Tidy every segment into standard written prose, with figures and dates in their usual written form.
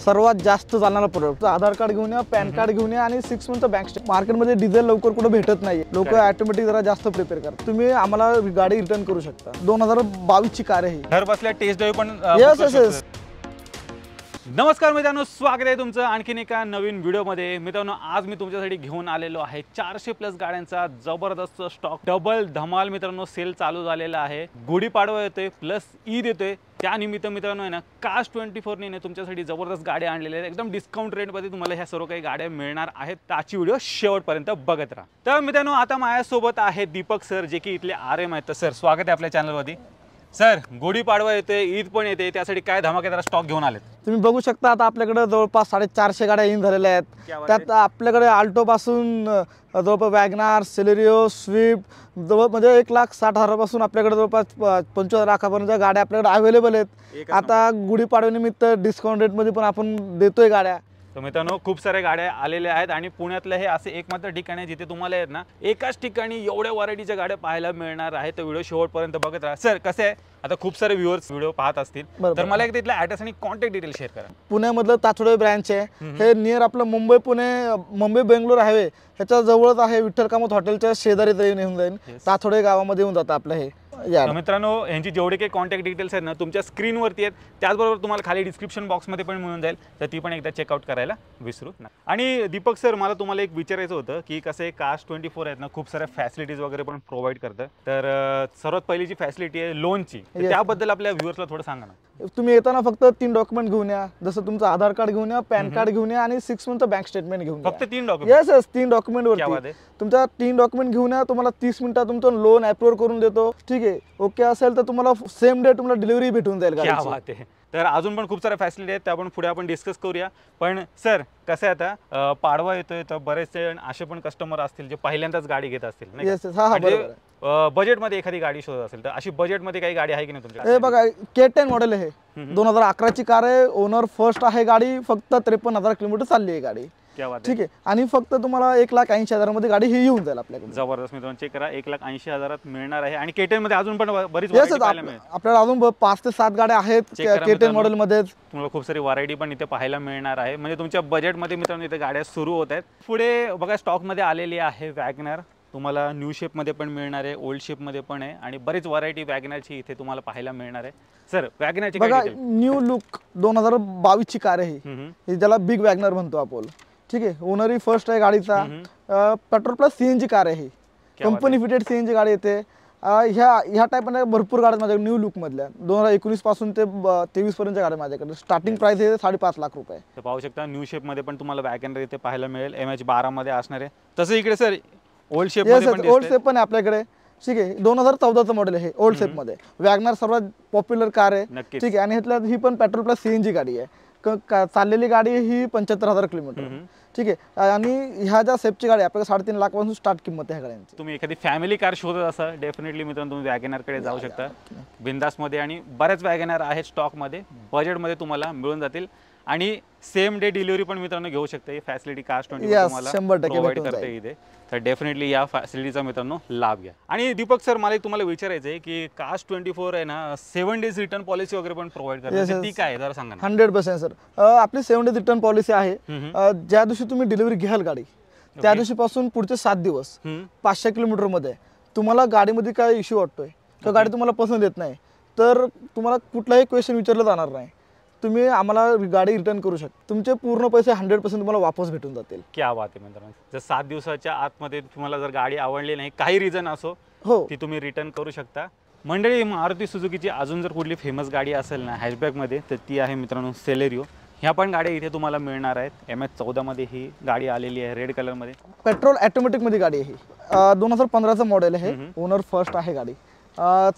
सर्वात जास्त चालणारा प्रोडक्ट आधार कार्ड घेऊन या, पॅन कार्ड घेऊन या आणि 6 मंथ बँक स्टेटमेंट। मार्केटमध्ये डिझेल लवकर कुठे भेटत नाही, लोक ऑटोमॅटिक जरा जास्त प्रिपेअर करतात। तुम्ही आम्हाला गाडी रिटर्न करू शकता। 2022 ची कार आहे ही। घर बसल्या टेस्ट ड्राइव्ह पण यस। नमस्कार मित्रांनो, स्वागत आहे तुमचं आणखीन एका नवीन व्हिडिओमध्ये। मित्रांनो, आज मी तुमच्यासाठी घेऊन आलेलो आहे 400 प्लस गाड्यांचा जबरदस्त स्टॉक। डबल धमाल मित्रांनो सेल चालू झालेला आहे। गुढीपाडवा येतोय प्लस ईद येतोय, त्यानिमित्त मित्रांनो आहे ना कास्ट24 ने तुमच्यासाठी जबरदस्त गाड्या आणलेल्या आहेत। एकदम डिस्काउंट रेटमध्ये तुम्हाला ह्या सर्व काही गाड्या मिळणार आहेत। त्याची व्हिडिओ शेवटपर्यंत बघत राहा। तर मित्रांनो, आता माझ्यासोबत आहे दीपक सर, जे की इथले RM आहेत। तर सर, स्वागत आहे आपल्या चॅनलवरती। सर, गुढीपाडवा येते, ईद पण येते, त्यासाठी काय धमाकेदार स्टॉक घेऊन आलेत? तुम्ही बघू शकता आता आपल्याकडे जवळपास 450 गाड्या इन झालेल्या आहेत। त्यात आपल्याकडे आल्टो पासून जवळपास वॅगनार, सेलेरियो, स्विफ्ट जवळ म्हणजे 1,60,000 पासून आपल्याकडे जवळपास 25 लाखापर्यंत गाड्या आपल्याकडे अवेलेबल आहेत। आता गुढीपाडव्यानिमित्त डिस्काउंट रेटमध्ये पण आपण देतोय गाड्या। तर मित्रांनो, खूप साऱ्या गाड्या आलेल्या आहेत आणि पुण्यातलं हे असे एकमात्र ठिकाण आहे जिथे तुम्हाला आहेत ना एकाच ठिकाणी एवढ्या व्हरायटीच्या गाड्या पाहायला मिळणार आहेत। तर व्हिडिओ शेवटपर्यंत बघत राहा। सर, कसं आहे, आता खूप सारे व्ह्युअर्स व्हिडिओ पाहत असतील, तर मला एक तिथला ॲड्रेस आणि कॉन्टॅक्ट डिटेल शेअर करा। पुण्यामधलं ताथोडे ब्रँच आहे, हे नियर आपलं मुंबई बेंगलोर हायवे ह्याच्या जवळच आहे। विठ्ठल कामत हॉटेलच्या शेजारीच येऊन जाईल, ताथोडे गावामध्ये येऊन जातं आपलं हे। मित्रांनो, यांची जेवढे काही कॉन्टॅक्ट डिटेल्स आहेत ना तुमच्या स्क्रीनवरती आहेत, त्याचबरोबर तुम्हाला खाली डिस्क्रिप्शन बॉक्समध्ये पण मिळून जाईल, तर ती पण एकदा चेकआउट करायला विसरू नका। आणि दीपक सर, मला तुम्हाला एक विचारायचं होतं की कसं आहे, कास्ट24 आहेत ना खूप साऱ्या फॅसिलिटीज वगैरे पण प्रोव्हाइड करतं। तर सर्वात पहिली जी फॅसिलिटी आहे लोनची, त्याबद्दल आपल्या व्ह्युअर्सला थोडं सांगा ना। तुम्ही येताना फक्त 3 डॉक्युमेंट घेऊन या, जसं तुमचं आधार कार्ड घेऊन या, पॅन कार्ड घेऊन या आणि 6 मंथ बँक स्टेटमेंट घेऊन या। फक्त 3 डॉक्युमेंट? यस, 3 डॉक्युमेंटवरती तुमच्या 3 डॉक्युमेंट घेऊन या। तुम्हाला 30 मिनिटात तुमचं लोन अप्रूव्ह करून देतो। ठीक आहे, ओके असेल तर तुम्हाला सेम डे तुम्हाला डिलिव्हरी भेटून जाईल गाडीची। क्या बात आहे। तर अजून पण खूप साऱ्या फॅसिलिटी आहेत, त्या पण पुढे आपण डिस्कस करूया। पण सर, कसं आहे, आता पाडवा येतोय, तर बरेचसे असे पण कस्टमर असतील जे पहिल्यांदाच गाडी घेत असतील, बजेटमध्ये एखादी गाडी शोधत असेल, तर अशी बजेटमध्ये काही गाडी आहे की नाही तुमच्याकडे? हे बघा, K10 मॉडेल आहे, 2011 ची कार आहे, ओनर फर्स्ट आहे। गाडी फक्त 53,000 किलोमीटर चालली आहे गाडी। ठीक आहे, आणि फक्त तुम्हाला 1,80,000 मध्ये गाडी ही येऊन जाईल आपल्याकडे। जबरदस्त मित्रांनो, चेक करा, 1,80,000 मिळणार आहे। आणि K10 मध्ये अजून पण बरीच व्हरायटी पाहायला मिळेल आपल्याला। अजून 5 ते 7 गाड्या आहेत K10 मॉडेल मध्ये। तुम्हाला खूप सारी व्हरायटी पण इथे पाहायला मिळणार आहे, म्हणजे तुमच्या बजेटमध्ये मित्रांनो इथे गाड्या सुरू होत आहेत। पुढे बघा, स्टॉक मध्ये आलेली आहे वॅगनर, तुम्हाला न्यू शेप मध्ये पण मिळणार आहे, ओल्ड शेप मध्ये पण आहे, आणि बरीच व्हरायटी वॅगनरची इथे तुम्हाला पाहायला मिळणार आहे। सर, वॅगनरची बघा, न्यू लुक 2022 ची कार आहे ही, ज्याला बिग वॅगनर म्हणतो आपण। ठीक आहे, ओनरही फर्स्ट आहे गाडीचा। पेट्रोल प्लस CNG कार आहे ही, कंपनी फिटेड CNG गाडी येते। ह्या टाईपमध्ये भरपूर गाड्या माझ्याकडे न्यू लुक मधल्या 2019 पासून ते 23 पर्यंत गाड्या माझ्याकडे। स्टार्टिंग प्राइस आहे 5.5 लाख रुपये। तर पाहू शकता, न्यू शेप मध्ये पण तुम्हाला वॅगनर इथे पाहायला मिळेल, MH12 मध्ये असणार आहे। तसं इकडे सर ओल्ड शेप पण आहे आपल्याकडे। ठीक आहे, 2014चं मॉडेल आहे ओल्ड शेप मध्ये। वॅगनर सर्वात पॉप्युलर कार आहे। ठीक आहे, आणि ह्यातल्या ही पण पेट्रोल प्लस CNG गाडी आहे। चाललेली गाडी ही 75,000 किलोमीटर। ठीक आहे, आणि ह्या ज्या सेपची गाडी आपल्याला 3.5 लाख पासून स्टार्ट किंमत आहे गाड्यांची। तुम्ही एखादी फॅमिली कार शोधत असाल, डेफिनेटली मित्रांनो तुम्ही वॅगनर कडे जाऊ शकता बिंदास मध्ये। आणि बऱ्याच वॅगनर आहेत स्टॉक मध्ये, बजेटमध्ये तुम्हाला मिळून जातील, आणि सेम डे डिलिव्हरी पण मित्रांनो घेऊ शकता। ही फॅसिलिटी कास्ट24 तुम्हाला प्रोव्हाइड करते इथे। तर डेफिनेटली या फॅसिलिटीचा मित्रांनो लाभ घ्या। आणि दीपक सर, मला तुम्हाला विचारायचं आहे की कास्ट24 आहे ना 7 डेज रिटर्न पॉलिसी वगैरे पण प्रोव्हाइड करते, ती काय जरा सांगा ना। 100% सर, आपली 7 डेज रिटर्न पॉलिसी आहे। ज्या दिवशी तुम्ही डिलिव्हरी घ्याल गाडी, त्या दिवशी पासून पुढचे 7 दिवस 500 किलोमीटर मध्ये तुम्हाला गाडीमध्ये काय इश्यू वाटतोय किंवा गाडी तुम्हाला पसंत येत नाही, तर तुम्हाला कुठलाही क्वेश्चन विचारलं जाणार नाही। तुम्ही आम्हाला गाडी रिटर्न करू शकता, तुमचे पूर्ण पैसे 100% तुम्हाला वापस भेटून जातील। क्या बात आहे मित्रांनो, जर 7 दिवसाच्या आतमध्ये तुम्हाला जर गाडी आवडली नाही, काही रिझन असो, ती तुम्ही रिटर्न करू शकता। मंडळी, मारुती सुझुकीची अजून जर कुठली फेमस गाडी असेल ना हॅशबॅक मध्ये, तर ती आहे मित्रांनो सेलेरियो। ह्या पण गाड्या इथे तुम्हाला मिळणार आहेत। MH14 मध्ये ही गाडी आलेली आहे, रेड कलर मध्ये। पेट्रोल ऑटोमॅटिक मध्ये गाडी आहे, 2015चं मॉडेल आहे, ओनर फर्स्ट आहे गाडी।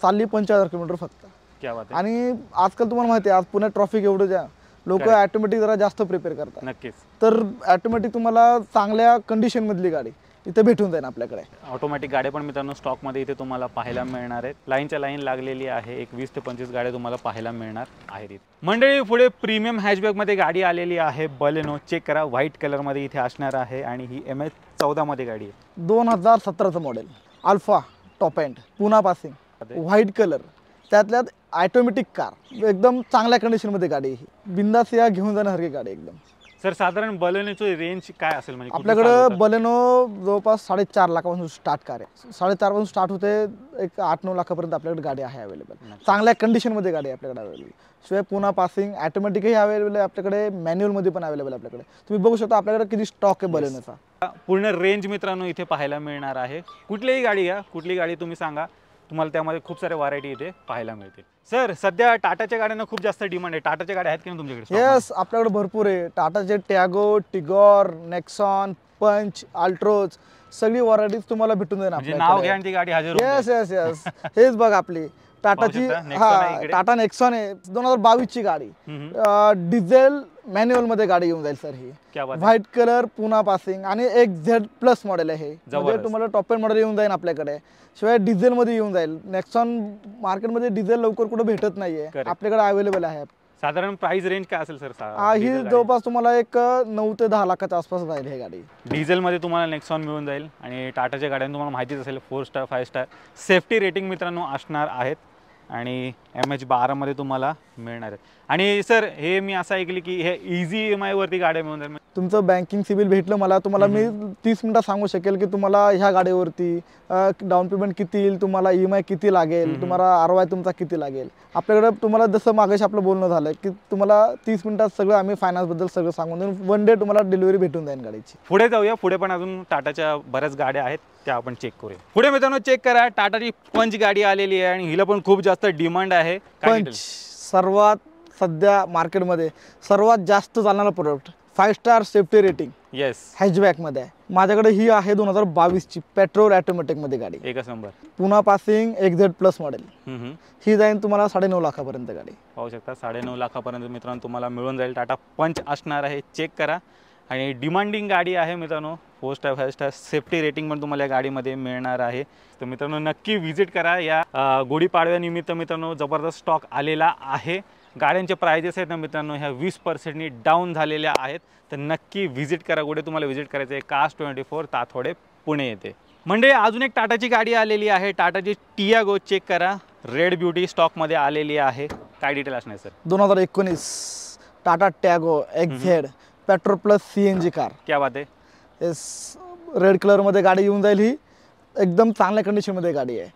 चालली 25,000 किलोमीटर फक्त। आणि आजकाल तुम्हाला माहिती आहे, आज पुण्यात ट्रॉफिक एवढं ज्या लोक ऑटोमॅटिक जरा जास्त प्रिपेअर करतात। नक्कीच, तर ऑटोमॅटिक तुम्हाला चांगल्या कंडिशन मधली गाडी इथे भेटून जाईल आपल्याकडे। ऑटोमॅटिक गाड्या पण मित्रांनो स्टॉक मध्ये इथे तुम्हाला पाहायला मिळणार आहेत। लाईनच्या लाईन लागलेली आहे, एक 20 ते 25 गाड्या तुम्हाला पाहायला मिळणार आहेत। मंडळी, पुढे प्रीमियम हॅशबॅक मध्ये गाडी आलेली आहे, बलेनो। चेक करा, व्हाईट कलर मध्ये इथे असणार आहे, आणि ही MH14 मध्ये गाडी आहे। 2017चं model, alpha top end, Pune passing, white colour, त्यातल्यात ऑटोमॅटिक कार, एकदम चांगल्या कंडिशनमध्ये गाडी आहे ही. बिंदास या घेऊन जाण्यासारखी गाडी आहे एकदम. सर साधारण बलेनोची रेंज काय असेल म्हणजे कुठून आपल्याकडं चालू होतं? बलेनो जवळपास 4.5 लाखापासून स्टार्ट कार आहे. 4.5 पासून स्टार्ट होते, एक 8-9 लाखापर्यंत आपल्याकडे गाडी आहे अवेलेबल. चांगल्या कंडिशनमध्ये गाडी आहे आपल्याकडे अवेलेबल. शिवाय पुन्हा पासिंग ऑटोमॅटिकही अवेलेबल आहे आपल्याकडे, मॅन्युअलमध्ये पण अवेलेबल आहे आपल्याकडे. तुम्ही बघू शकता आपल्याकडे किती स्टॉक आहे बलेनोचा. पूर्ण रेंज मित्रांनो इथे पाहायला मिळणार आहे. कुठलीही गाडी घ्या, कुठली गाडी तुम्ही सांगा, तुम्हाला त्यामध्ये खूप सारे व्हरायटी इथे पाहायला मिळतील. सर सध्या टाटाच्या गाड्यांना खूप जास्त डिमांड आहे. टाटाच्या गाड्या आहेत की नाही तुमच्याकडे? येस, आपल्याकडे भरपूर आहे. टाटाचे टॅगो, टिगॉर, नेक्सॉन, पंच, अल्ट्रोज सगळी व्हरायटीज तुम्हाला भेटून जाईल म्हणजे नाव घ्या आणि ती गाडी हजर होऊन येस येस येस हेच बघ आपली टाटाची. शकता, Nexon आहे हा, इकडे. टाटा नेक्सॉन आहे 2022 ची गाडी. डिझेल मॅन्युअल मध्ये गाडी येऊन जाईल सर. ही क्या बात आहे. व्हाईट कलर, पुन्हा पासिंग आणि एक Z+ मॉडेल आहे. म्हणजे जबरदस्त. तुम्हाला टॉप एंड मॉडेल येऊन जाईल आपल्याकडे. शिवाय डिझेल मध्ये येऊन जाईल. नेक्सॉन मार्केटमध्ये डिझेल लवकर कुठे भेटत नाहीये, Correct. आपल्याकडे अवेलेबल आहे. साधारण प्राइस रेंज काय असेल सर? ही जवळपास तुम्हाला एक 9 ते 10 लाखाच्या आसपास जाईल ही गाडी. डिझेलमध्ये तुम्हाला नेक्सॉन मिळून जाईल आणि टाटाच्या गाड्यांना तुम्हाला माहितीच असेल 4 स्टार 5 स्टार सेफ्टी रेटिंग मित्रांनो असणार आहेत आणि MH12 मध्ये तुम्हाला मिळणार आहे. आणि सर हे मी असं ऐकले की हे इझी EMI वरती गाड्या मिळून जाईल. तुमचं बँकिंग सिबिल भेटलं मला, तुम्हाला मी 30 मिनिटात सांगू शकेल की तुम्हाला ह्या गाडीवरती डाऊन पेमेंट किती येईल, तुम्हाला EMI किती लागेल, तुम्हाला ROI तुमचा किती लागेल. आपल्याकडे तुम्हाला जसं मागाशी आपलं बोलणं झालं की तुम्हाला 30 मिनिटात सगळं आम्ही फायनान्सबद्दल सगळं सांगून देऊन 1 डे तुम्हाला डिलिव्हरी भेटून जाईल गाडीची. पुढे जाऊया. पुढे पण अजून टाटाच्या बऱ्याच गाड्या आहेत, त्या आपण चेक करूया. पुढे मित्रांनो चेक करा, टाटाची पंच गाडी आलेली आहे आणि हिला पण खूप जास्त डिमांड आहे. काय पंच सर्वात सध्या मार्केटमध्ये सर्वात जास्त चालणारा product, 5 star safety rating yes हॅचबॅकमध्ये आहे माझ्याकडे. ही आहे 2022 ची पेट्रोल ऑटोमॅटिकमध्ये गाडी. एकच नंबर. पुन्हा पासिंग एक Z+ मॉडेल. ही जाईल तुम्हाला 9.5 लाखापर्यंत गाडी. पाहू शकता 9.5 लाखापर्यंत मित्रांनो तुम्हाला मिळून जाईल. टाटा पंच असणार आहे, चेक करा. आणि डिमांडिंग गाडी आहे मित्रांनो. 4 स्टार 5 स्टार सेफ्टी रेटिंग पण तुम्हाला या गाडीमध्ये मिळणार आहे. तर मित्रांनो नक्की व्हिजिट करा. या गुढीपाडव्यानिमित्त मित्रांनो जबरदस्त स्टॉक आलेला आहे. गाड्यांचे प्राइजेस आहेत ना मित्रांनो ह्या 20% डाऊन झालेल्या आहेत. तर नक्की व्हिजिट करा. कुठे तुम्हाला व्हिजिट करायचं आहे? कास्ट 24 ताथोडे पुणे येते. म्हणजे अजून एक टाटाची गाडी आलेली आहे, टाटाची टियागो. चेक करा, रेड ब्युटी स्टॉकमध्ये आलेली आहे. काय डिटेल असणार sir? 2019 Tata Tiago XZ petrol plus CNG car. क्या बात आहे. येस, रेड कलरमध्ये गाडी येऊन जाईल. ही एकदम चांगल्या कंडिशनमध्ये गाडी आहे.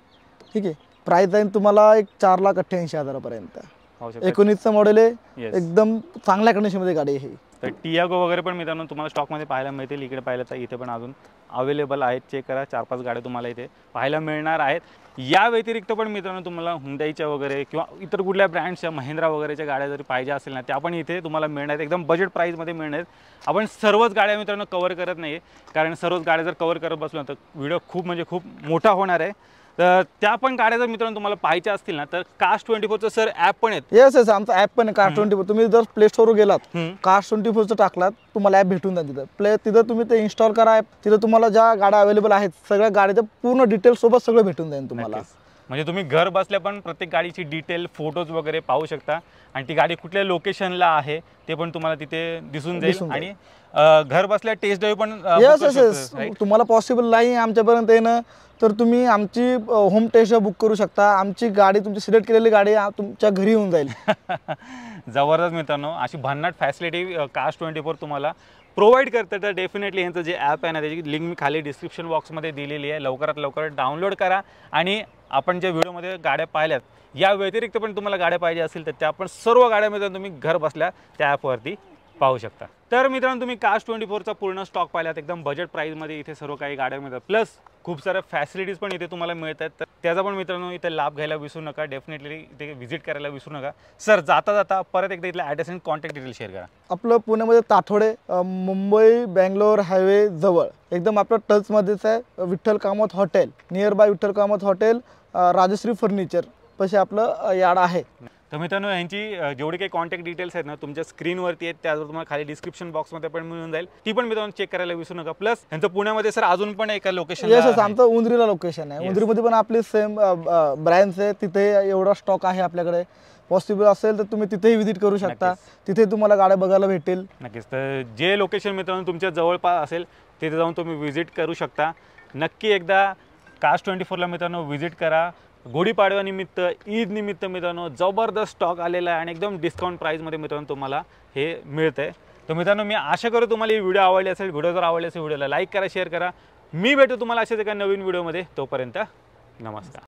ठीक आहे. प्राईस जाईल तुम्हाला एक 4,88,000 19चं मॉडेल आहे. Yes. एकदम चांगल्या कंडिशनमध्ये गाडी आहे. तर टियागो वगैरे पण मित्रांनो तुम्हाला स्टॉकमध्ये पाहायला मिळतील. इकडे पाहिलं तर इथे पण अजून अवेलेबल आहेत. चेक करा, 4-5 गाड्या तुम्हाला इथे पाहायला मिळणार आहेत. या व्यतिरिक्त पण मित्रांनो तुम्हाला हुंडाईच्या वगैरे किंवा इतर कुठल्या ब्रँड्सच्या महिंद्रा वगैरेच्या गाड्या जरी पाहिजे असेल ना, त्या पण इथे तुम्हाला मिळणार आहेत. एकदम बजेट प्राईसमध्ये मिळणार आहेत. आपण सर्वच गाड्या मित्रांनो कव्हर करत नाही, कारण सर्वच गाड्या जर कव्हर करत बसलो तर व्हिडिओ खूप म्हणजे खूप मोठा होणार आहे. तर त्या पण गाड्या जर मित्रांनो तुम्हाला पाहायच्या असतील ना, तर कास्ट 24चं सर ॲप पण आहे. येस येस, आमचा ॲप पण आहे कास्ट 24. तुम्ही जर प्ले स्टोरवर गेलात, कास्ट 24चं टाकलात, तुम्हाला ॲप भेटून जाईल. तिथं तुम्ही ते इन्स्टॉल करा ॲप. तिथं तुम्हाला ज्या गाड्या अवेलेबल आहेत सगळ्या गाड्याचं पूर्ण डिटेल्स सोबत सगळं भेटून जाईल तुम्हाला. म्हणजे तुम्ही घर बसल्या पण प्रत्येक गाडीची डिटेल, फोटोज वगैरे पाहू शकता आणि ती गाडी कुठल्या लोकेशनला आहे ते पण तुम्हाला तिथे दिसून जाईल. आणि घर बसल्या टेस्ट ड्राईव्ह पण येस येस येस, तुम्हाला पॉसिबल नाही आमच्यापर्यंत येणं तर तुम्ही आमची होम टेस्ट बुक करू शकता. आमची गाडी, तुमची सिलेक्ट केलेली गाडी तुमच्या घरी येऊन जाईल. जबरदस्त मित्रांनो, अशी भन्नाट फॅसिलिटी कास्ट 24 तुम्हाला प्रोव्हाइड करतं. तर डेफिनेटली यांचं जे ॲप आहे ना, त्याची लिंक मी खाली डिस्क्रिप्शन बॉक्समध्ये दिलेली आहे. लवकरात लवकर डाउनलोड करा. आणि आपण ज्या व्हिडिओमध्ये गाड्या पाहिल्यात या व्यतिरिक्त पण तुम्हाला गाड्या पाहिजे असतील तर त्या पण सर्व गाड्यामध्ये तुम्ही घर बसल्या त्या ॲपवरती पाहू शकता. तर मित्रांनो तुम्ही कास्ट 24चा पूर्ण स्टॉक पाहिलात. एकदम बजेट प्राईसमध्ये इथे सर्व काही गाड्या मिळतात. प्लस खूप साऱ्या फॅसिलिटीज पण इथे तुम्हाला मिळतात. तर त्याचा पण मित्रांनो इथे लाभ घ्यायला विसरू नका. डेफिनेटली इथे व्हिजिट करायला विसरू नका. सर जाता जाता परत एकदा इथला ॲड्रेस आणि कॉन्टॅक्ट डिटेल शेअर करा. आपलं पुण्यामध्ये ताथोडे, मुंबई बेंगलोर हायवे जवळ, एकदम आपलं टचमध्येच आहे. Vitthal Kamat hotel, nearby Vitthal Kamat hotel, Rajshree furniture पशी आपलं यार्ड आहे. तर मित्रांनो यांची जेवढी काही कॉन्टॅक्ट डिटेल्स आहेत ना तुमच्या स्क्रीनवरती आहेत, त्यावर तुम्हाला खाली डिस्क्रिप्शन बॉक्समध्ये पण मिळून जाईल. ती पण मित्रांनो चेक करायला विसरू नका. प्लस यांचं पुण्यामध्ये सर अजून पण एका लोकेशन, येस आमचं उंदरीला लोकेशन आहे. उंदरीमध्ये पण आपली सेम ब्रँच आहे. तिथे एवढा स्टॉक आहे आपल्याकडे. पॉसिबल असेल तर तुम्ही तिथेही व्हिजिट करू शकता. तिथे तुम्हाला गाड्या बघायला भेटेल. नक्कीच. तर जे लोकेशन मित्रांनो तुमच्या जवळपास असेल तिथे जाऊन तुम्ही व्हिजिट करू शकता. नक्की एकदा कास्ट 24ला मित्रांनो व्हिजिट करा. गुढीपाडव्यानिमित्त ईद निमित्त मित्रांनो जबरदस्त स्टॉक आलेला आहे आणि एकदम डिस्काउंट प्राईसमध्ये मित्रांनो तुम्हाला हे मिळतं आहे. तर मित्रांनो मी आशा करू तुम्हाला ही व्हिडिओ आवडली असेल. व्हिडिओ जर आवडली असेल व्हिडिओला लाईक करा, शेअर करा. मी भेटू तुम्हाला अशाच एका नवीन व्हिडिओमध्ये. तोपर्यंत नमस्कार.